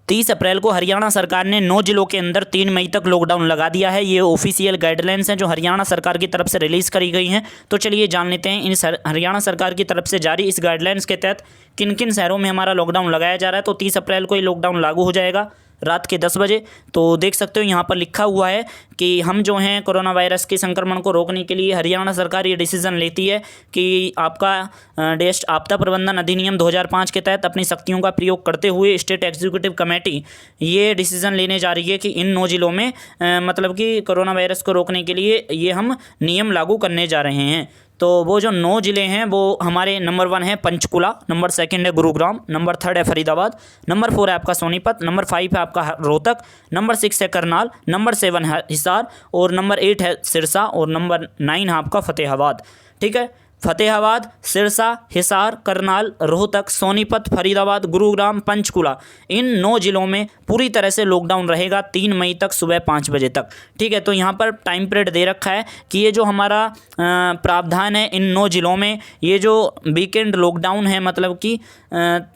30 अप्रैल को हरियाणा सरकार ने 9 जिलों के अंदर 3 मई तक लॉकडाउन लगा दिया है। ये ऑफिशियल गाइडलाइंस हैं जो हरियाणा सरकार की तरफ से रिलीज़ करी गई हैं। तो चलिए जान लेते हैं इन हरियाणा सरकार की तरफ से जारी इस गाइडलाइंस के तहत किन किन शहरों में हमारा लॉकडाउन लगाया जा रहा है। तो 30 अप्रैल को ये लॉकडाउन लागू हो जाएगा रात के 10 बजे। तो देख सकते हो यहाँ पर लिखा हुआ है कि हम जो हैं कोरोना वायरस के संक्रमण को रोकने के लिए हरियाणा सरकार ये डिसीजन लेती है कि आपका देश आपदा प्रबंधन अधिनियम 2005 के तहत अपनी शक्तियों का प्रयोग करते हुए स्टेट एग्जीक्यूटिव कमेटी ये डिसीजन लेने जा रही है कि इन 9 जिलों में मतलब कि कोरोना वायरस को रोकने के लिए ये हम नियम लागू करने जा रहे हैं। तो वो जो 9 ज़िले हैं वो हमारे नंबर 1 है पंचकुला, नंबर 2 है गुरुग्राम, नंबर 3 है फरीदाबाद, नंबर 4 है आपका सोनीपत, नंबर 5 है आपका रोहतक, नंबर 6 है करनाल, नंबर 7 है हिसार और नंबर 8 है सिरसा और नंबर 9 है आपका फतेहाबाद। ठीक है, फतेहाबाद, सिरसा, हिसार, करनाल, रोहतक, सोनीपत, फरीदाबाद, गुरुग्राम, पंचकुला इन 9 जिलों में पूरी तरह से लॉकडाउन रहेगा 3 मई तक सुबह 5 बजे तक। ठीक है, तो यहाँ पर टाइम पीरियड दे रखा है कि ये जो हमारा प्रावधान है इन 9 जिलों में ये जो वीकेंड लॉकडाउन है मतलब कि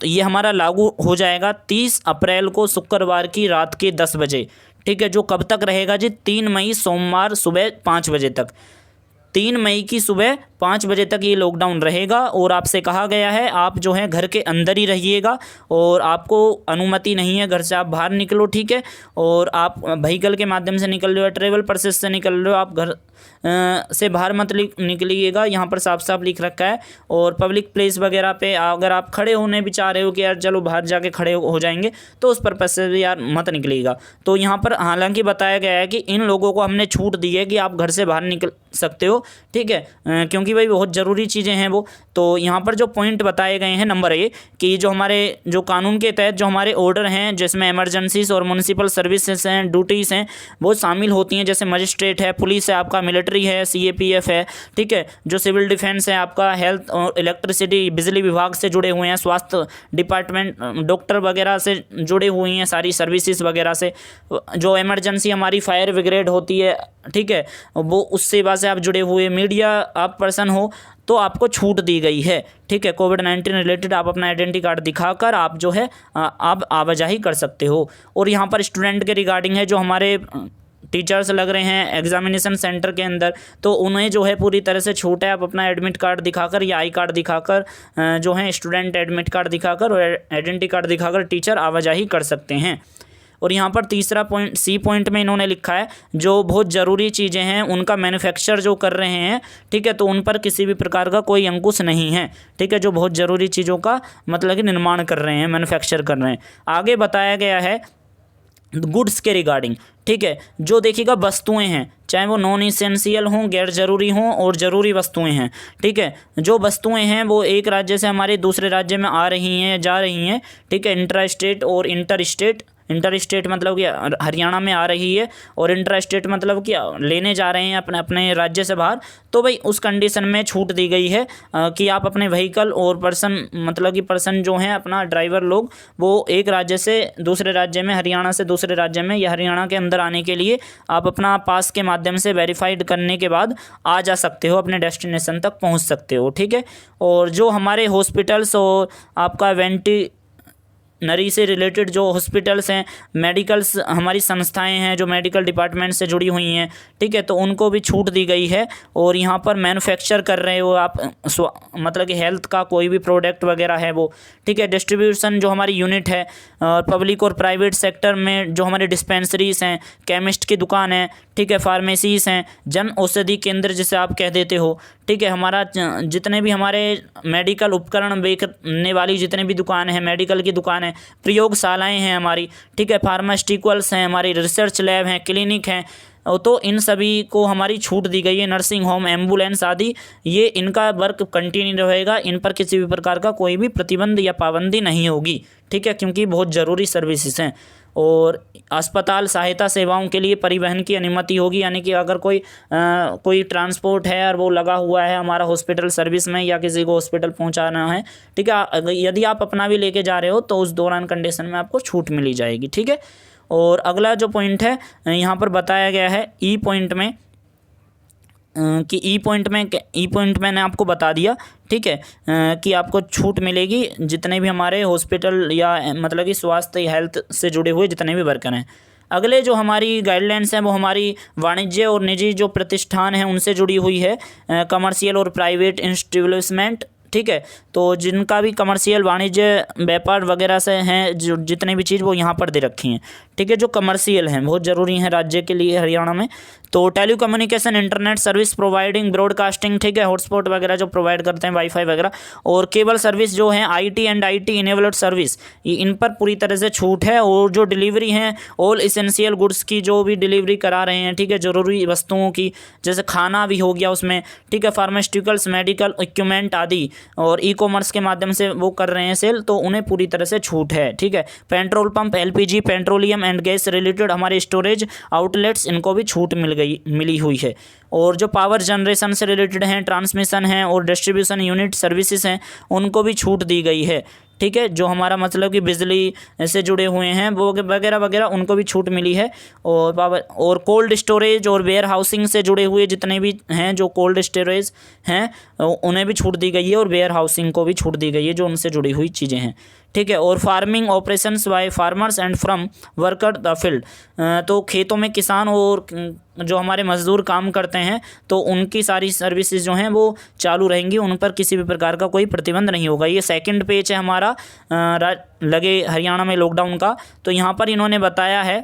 ये हमारा लागू हो जाएगा 30 अप्रैल को शुक्रवार की रात के 10 बजे। ठीक है, जो कब तक रहेगा जी? 3 मई सोमवार सुबह 5 बजे तक। 3 मई की सुबह 5 बजे तक ये लॉकडाउन रहेगा और आपसे कहा गया है आप जो है घर के अंदर ही रहिएगा और आपको अनुमति नहीं है घर से आप बाहर निकलो। ठीक है, और आप व्हीकल के माध्यम से निकल रहे हो, ट्रेवल प्रोसेस से निकल रहे हो, आप घर से बाहर मत निकलिएगा, यहाँ पर साफ साफ लिख रखा है। और पब्लिक प्लेस वगैरह पे अगर आप खड़े होने भी चाह रहे हो कि यार चलो बाहर जाके खड़े हो जाएंगे तो उस पर्पज से भी यार मत निकलिएगा। तो यहाँ पर हालांकि बताया गया है कि इन लोगों को हमने छूट दी है कि आप घर से बाहर निकल सकते हो। ठीक है, क्योंकि भाई बहुत ज़रूरी चीज़ें हैं वो। तो यहाँ पर जो पॉइंट बताए गए हैं नंबर 1 कि जो हमारे जो कानून के तहत जो हमारे ऑर्डर हैं जिसमें इमरजेंसीज और म्यूनसिपल सर्विसेज हैं, ड्यूटीज़ हैं वो शामिल होती हैं, जैसे मजिस्ट्रेट है, पुलिस है, आपका मिलिट्री है, CAPF है। ठीक है, जो सिविल डिफेंस है, आपका हेल्थ और इलेक्ट्रिसिटी बिजली विभाग से जुड़े हुए हैं, स्वास्थ्य डिपार्टमेंट डॉक्टर वगैरह से जुड़े हुए हैं, सारी सर्विसेज वगैरह से। जो इमरजेंसी हमारी फायर ब्रिगेड होती है, ठीक है, वो उस सेवा से आप जुड़े हुए, मीडिया आप पर्सन हो तो आपको छूट दी गई है। ठीक है, कोविड-19 रिलेटेड आप अपना आइडेंटिटी कार्ड दिखाकर आप जो है आप आवाजाही कर सकते हो। और यहाँ पर स्टूडेंट के रिगार्डिंग है जो हमारे टीचर्स लग रहे हैं एग्जामिनेशन सेंटर के अंदर तो उन्हें जो है पूरी तरह से छूट है। आप अपना एडमिट कार्ड दिखाकर या आई कार्ड दिखाकर जो है स्टूडेंट एडमिट कार्ड दिखाकर और आइडेंटिटी कार्ड दिखाकर टीचर आवाजाही कर सकते हैं। और यहाँ पर तीसरा पॉइंट C पॉइंट में इन्होंने लिखा है जो बहुत ज़रूरी चीज़ें हैं उनका मैन्युफैक्चर जो कर रहे हैं, ठीक है, तो उन पर किसी भी प्रकार का कोई अंकुश नहीं है। ठीक है, जो बहुत ज़रूरी चीज़ों का मतलब कि निर्माण कर रहे हैं, मैन्युफैक्चर कर रहे हैं। आगे बताया गया है गुड्स के रिगार्डिंग। ठीक है, जो देखिएगा वस्तुएं हैं चाहे वो नॉन इसेंशियल हों, गैर ज़रूरी हों और ज़रूरी वस्तुएं हैं। ठीक है, जो वस्तुएं हैं वो एक राज्य से हमारे दूसरे राज्य में आ रही हैं, जा रही हैं। ठीक है, इंट्रा स्टेट और इंटर स्टेट मतलब कि हरियाणा में आ रही है और इंट्रा स्टेट मतलब कि लेने जा रहे हैं अपने राज्य से बाहर। तो भाई उस कंडीशन में छूट दी गई है कि आप अपने व्हीकल और पर्सन जो हैं अपना ड्राइवर लोग वो एक राज्य से दूसरे राज्य में, हरियाणा से दूसरे राज्य में या हरियाणा के अंदर आने के लिए आप अपना पास के माध्यम से वेरीफाइड करने के बाद आ जा सकते हो, अपने डेस्टिनेशन तक पहुँच सकते हो। ठीक है, और जो हमारे हॉस्पिटल्स और आपका नरी से रिलेटेड जो हॉस्पिटल्स हैं, मेडिकल्स हमारी संस्थाएं हैं जो मेडिकल डिपार्टमेंट से जुड़ी हुई हैं, ठीक है, तो उनको भी छूट दी गई है। और यहाँ पर मैन्युफैक्चर कर रहे हो आप मतलब कि हेल्थ का कोई भी प्रोडक्ट वगैरह है वो। ठीक है, डिस्ट्रीब्यूशन जो हमारी यूनिट है पब्लिक और प्राइवेट सेक्टर में जो हमारे डिस्पेंसरीज हैं, केमिस्ट की दुकान है, ठीक है, फार्मेसीज हैं, जन औषधि केंद्र जिसे आप कह देते हो। ठीक है, हमारा जितने भी हमारे मेडिकल उपकरण बेचने वाली जितने भी दुकान है, मेडिकल की दुकान है, प्रयोगशालाएं हैं हमारी, ठीक है, फार्मास्यूटिकल्स हैं, हमारी रिसर्च लैब हैं, क्लिनिक हैं, तो इन सभी को हमारी छूट दी गई है। नर्सिंग होम, एम्बुलेंस आदि ये इनका वर्क कंटिन्यू रहेगा, इन पर किसी भी प्रकार का कोई भी प्रतिबंध या पाबंदी नहीं होगी। ठीक है, क्योंकि बहुत ज़रूरी सर्विसेज हैं। और अस्पताल सहायता सेवाओं के लिए परिवहन की अनुमति होगी, यानी कि अगर कोई ट्रांसपोर्ट है और वो लगा हुआ है हमारा हॉस्पिटल सर्विस में या किसी को हॉस्पिटल पहुंचाना है, ठीक है, यदि आप अपना भी लेके जा रहे हो तो उस दौरान कंडीशन में आपको छूट मिली जाएगी। ठीक है, और अगला जो पॉइंट है यहाँ पर बताया गया है E पॉइंट में कि ई पॉइंट मैंने आपको बता दिया, ठीक है, कि आपको छूट मिलेगी जितने भी हमारे हॉस्पिटल या मतलब कि स्वास्थ्य हेल्थ से जुड़े हुए जितने भी वर्कर हैं। अगले जो हमारी गाइडलाइंस हैं वो हमारी वाणिज्य और निजी जो प्रतिष्ठान हैं उनसे जुड़ी हुई है, कमर्शियल और प्राइवेट इंस्टेब्लिशमेंट, ठीक है। तो जिनका भी कमर्शियल वाणिज्य व्यापार वगैरह से हैं जो जितने भी चीज़ वो यहाँ पर दे रखी हैं, ठीक है, जो कमर्शियल हैं बहुत ज़रूरी हैं राज्य के लिए हरियाणा में। तो telecommunication, internet service providing, broadcasting, ठीक है, हॉटस्पॉट वगैरह जो प्रोवाइड करते हैं, वाईफाई वगैरह, और केबल सर्विस जो है IT and IT enabled service, ये इन पर पूरी तरह से छूट है। और जो डिलीवरी हैं ऑल इसेंशियल गुड्स की जो भी डिलीवरी करा रहे हैं, ठीक है, ज़रूरी वस्तुओं की, जैसे खाना भी हो गया उसमें, ठीक है, फार्मास्यूटिकल्स, मेडिकल इक्विपमेंट आदि, और ई कॉमर्स के माध्यम से वो कर रहे हैं सेल, तो उन्हें पूरी तरह से छूट है, ठीक है। Petrol pump, LPG, petroleum and gas related हमारे स्टोरेज आउटलेट्स, इनको भी छूट मिली हुई है। और जो पावर जनरेशन से रिलेटेड हैं, ट्रांसमिशन हैं और डिस्ट्रीब्यूशन यूनिट सर्विसेज हैं, उनको भी छूट दी गई है, ठीक है। जो हमारा मतलब कि बिजली से जुड़े हुए हैं वो वगैरह वगैरह, उनको भी छूट मिली है। और पावर और कोल्ड स्टोरेज और वेयर हाउसिंग से जुड़े हुए जितने भी हैं, जो कोल्ड स्टोरेज हैं, उन्हें भी छूट दी गई है, और वेयर हाउसिंग को भी छूट दी गई है, जो उनसे जुड़ी हुई चीज़ें हैं, ठीक है। और farming operations by farmers and from worker the field, तो खेतों में किसान और जो हमारे मजदूर काम करते हैं, तो उनकी सारी सर्विसेज जो हैं वो चालू रहेंगी, उन पर किसी भी प्रकार का कोई प्रतिबंध नहीं होगा। ये सेकंड पेज है हमारा लगे हरियाणा में लॉकडाउन का। तो यहाँ पर इन्होंने बताया है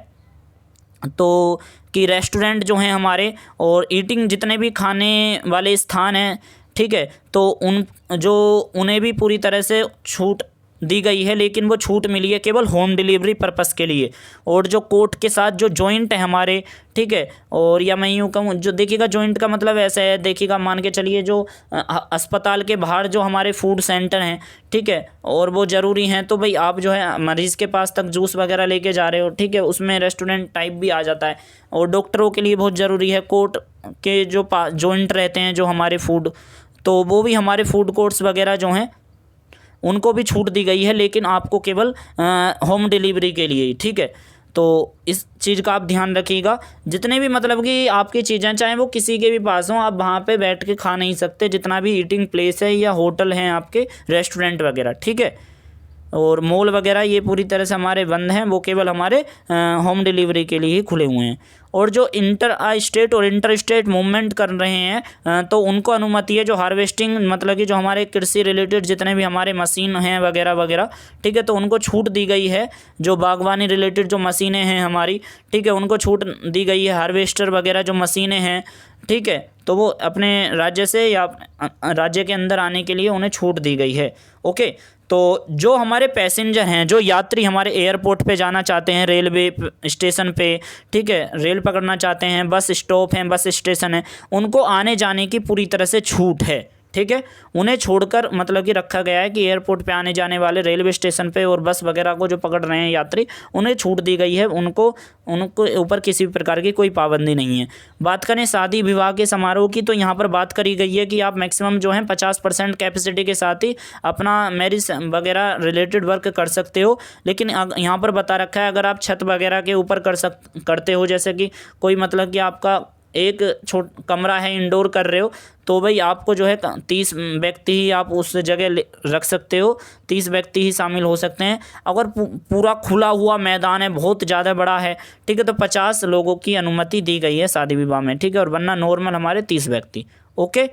तो कि रेस्टोरेंट जो हैं हमारे और ईटिंग जितने भी खाने वाले स्थान हैं, ठीक है, तो उन्हें भी पूरी तरह से छूट दी गई है, लेकिन वो छूट मिली है केवल होम डिलीवरी पर्पस के लिए। और जो कोर्ट के साथ जो जॉइंट है हमारे, ठीक है, और या मैं यूँ कहूँ, जो देखिएगा जॉइंट का मतलब ऐसा है, देखिएगा मान के चलिए जो अस्पताल के बाहर जो हमारे फूड सेंटर हैं, ठीक है, और वो ज़रूरी हैं, तो भाई आप जो है मरीज़ के पास तक जूस वगैरह लेके जा रहे हो, ठीक है, उसमें रेस्टोरेंट टाइप भी आ जाता है। और डॉक्टरों के लिए बहुत ज़रूरी है कोर्ट के जो जॉइंट रहते हैं जो हमारे फूड, तो वो भी हमारे फूड कोर्ट्स वगैरह जो हैं उनको भी छूट दी गई है, लेकिन आपको केवल होम डिलीवरी के लिए ही, ठीक है। तो इस चीज़ का आप ध्यान रखिएगा। जितने भी मतलब कि आपकी चीज़ें चाहे वो किसी के भी पास हों, आप वहाँ पे बैठ के खा नहीं सकते, जितना भी ईटिंग प्लेस है या होटल हैं आपके, रेस्टोरेंट वगैरह, ठीक है। और मॉल वगैरह ये पूरी तरह से हमारे बंद हैं, वो केवल हमारे होम डिलीवरी के लिए ही खुले हुए हैं। और जो इंटर स्टेट और इंटर स्टेट मूवमेंट कर रहे हैं, तो उनको अनुमति है। जो हार्वेस्टिंग मतलब कि जो हमारे कृषि रिलेटेड जितने भी हमारे मशीन हैं वगैरह वगैरह, ठीक है, तो उनको छूट दी गई है। जो बागवानी रिलेटेड जो मशीनें हैं हमारी, ठीक है, उनको छूट दी गई है। हार्वेस्टर वगैरह जो मशीनें हैं, ठीक है, तो वो अपने राज्य से या राज्य के अंदर आने के लिए उन्हें छूट दी गई है। ओके, तो जो हमारे पैसेंजर हैं, जो यात्री हमारे एयरपोर्ट पे जाना चाहते हैं, रेलवे स्टेशन पे, ठीक है, रेल पकड़ना चाहते हैं, बस स्टॉप हैं, बस स्टेशन है, उनको आने जाने की पूरी तरह से छूट है, ठीक है। उन्हें छोड़कर मतलब कि रखा गया है कि एयरपोर्ट पे आने जाने वाले, रेलवे स्टेशन पे और बस वगैरह को जो पकड़ रहे हैं यात्री, उन्हें छूट दी गई है। उनको ऊपर किसी भी प्रकार की कोई पाबंदी नहीं है। बात करें शादी विवाह के समारोह की, तो यहाँ पर बात करी गई है कि आप मैक्सिमम जो है 50% कैपेसिटी के साथ ही अपना मैरिज वगैरह रिलेटेड वर्क कर सकते हो। लेकिन यहाँ पर बता रखा है अगर आप छत वगैरह के ऊपर करते हो, जैसे कि कोई मतलब कि आपका एक कमरा है, इंडोर कर रहे हो, तो भाई आपको जो है 30 व्यक्ति ही आप उस जगह रख सकते हो, 30 व्यक्ति ही शामिल हो सकते हैं। अगर पूरा खुला हुआ मैदान है, बहुत ज़्यादा बड़ा है, ठीक है, तो 50 लोगों की अनुमति दी गई है शादी विवाह में, ठीक है, और वरना नॉर्मल हमारे 30 व्यक्ति। ओके,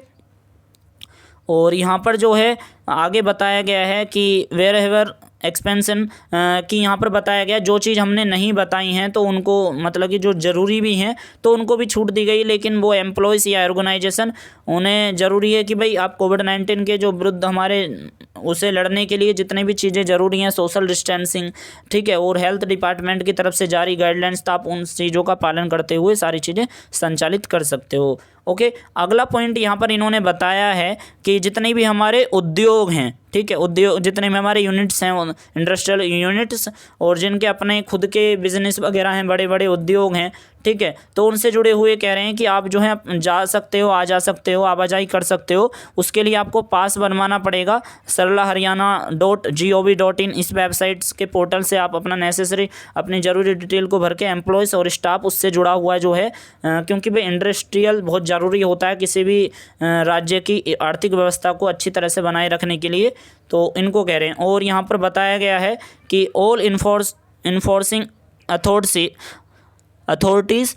और यहाँ पर जो है आगे बताया गया है कि वेयर एवर एक्सपेंशन की यहाँ पर बताया गया जो चीज़ हमने नहीं बताई हैं तो उनको मतलब कि जो ज़रूरी भी हैं तो उनको भी छूट दी गई। लेकिन वो एम्प्लॉयज़ या ऑर्गेनाइजेशन, उन्हें ज़रूरी है कि भाई आप कोविड-19 के जो विरुद्ध हमारे उसे लड़ने के लिए जितनी भी चीज़ें ज़रूरी हैं, सोशल डिस्टेंसिंग, ठीक है, और हेल्थ डिपार्टमेंट की तरफ से जारी गाइडलाइंस, तो आप उन चीज़ों का पालन करते हुए सारी चीज़ें संचालित कर सकते हो। ओके, अगला पॉइंट यहाँ पर इन्होंने बताया है कि जितने भी हमारे उद्योग हैं, ठीक है, उद्योग जितने भी हमारे यूनिट्स हैं, इंडस्ट्रियल यूनिट्स, और जिनके अपने खुद के बिजनेस वगैरह हैं, बड़े बड़े उद्योग हैं, ठीक है, तो उनसे जुड़े हुए कह रहे हैं कि आप जो है जा सकते हो, आ जा सकते हो, आवाजाही कर सकते हो। उसके लिए आपको पास बनवाना पड़ेगा। sarlaharyana.gov.in इस वेबसाइट्स के पोर्टल से आप अपना नेसेसरी अपनी ज़रूरी डिटेल को भर के एम्प्लॉयज़ और स्टाफ उससे जुड़ा हुआ जो है, क्योंकि भाई इंडस्ट्रियल बहुत ज़रूरी होता है किसी भी राज्य की आर्थिक व्यवस्था को अच्छी तरह से बनाए रखने के लिए, तो इनको कह रहे हैं। और यहाँ पर बताया गया है कि all enforcing authorities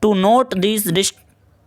to note these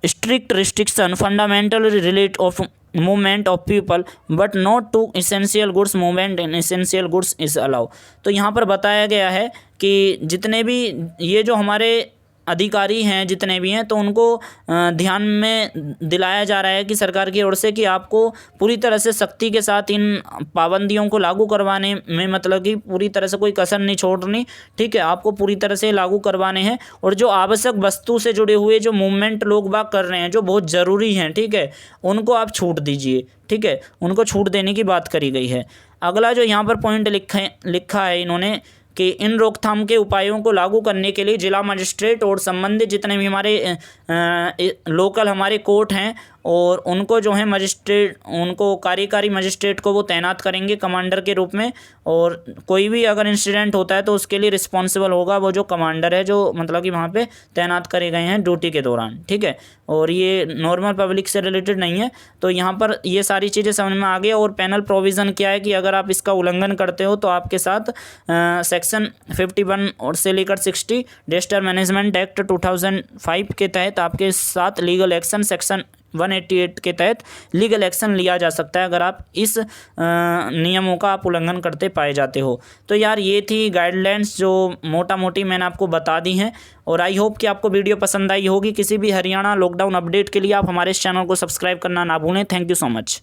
strict restriction fundamentally relate of movement of people but not to essential goods movement and essential goods is allowed। तो यहाँ पर बताया गया है कि जितने भी ये जो हमारे अधिकारी हैं जितने भी हैं, तो उनको ध्यान में दिलाया जा रहा है कि सरकार की ओर से कि आपको पूरी तरह से सख्ती के साथ इन पाबंदियों को लागू करवाने में, मतलब कि पूरी तरह से कोई कसर नहीं छोड़नी, ठीक है, आपको पूरी तरह से लागू करवाने हैं। और जो आवश्यक वस्तु से जुड़े हुए जो मूवमेंट लोग बाग कर रहे हैं जो बहुत ज़रूरी हैं, ठीक है, उनको आप छूट दीजिए, ठीक है, उनको छूट देने की बात करी गई है। अगला जो यहाँ पर पॉइंट लिखा है इन्होंने कि इन रोकथाम के उपायों को लागू करने के लिए जिला मजिस्ट्रेट और संबंधित जितने भी हमारे लोकल हमारे कोर्ट हैं और उनको जो है मजिस्ट्रेट, उनको कार्यकारी मजिस्ट्रेट को वो तैनात करेंगे कमांडर के रूप में। और कोई भी अगर इंसिडेंट होता है तो उसके लिए रिस्पॉन्सिबल होगा वो जो कमांडर है, जो मतलब कि वहाँ पे तैनात करे गए हैं ड्यूटी के दौरान, ठीक है। और ये नॉर्मल पब्लिक से रिलेटेड नहीं है, तो यहाँ पर ये सारी चीज़ें समझ में आ गई। और पैनल प्रोविज़न क्या है कि अगर आप इसका उल्लंघन करते हो तो आपके साथ सेक्शन 51 और से लेकर 60 डिजास्टर मैनेजमेंट एक्ट 2005 के तहत आपके साथ लीगल एक्शन सेक्शन 188 के तहत लीगल एक्शन लिया जा सकता है अगर आप इस नियमों का आप उल्लंघन करते पाए जाते हो। तो यार ये थी गाइडलाइंस जो मोटा मोटी मैंने आपको बता दी हैं, और आई होप कि आपको वीडियो पसंद आई होगी। किसी भी हरियाणा लॉकडाउन अपडेट के लिए आप हमारे इस चैनल को सब्सक्राइब करना ना भूलें। Thank you so much.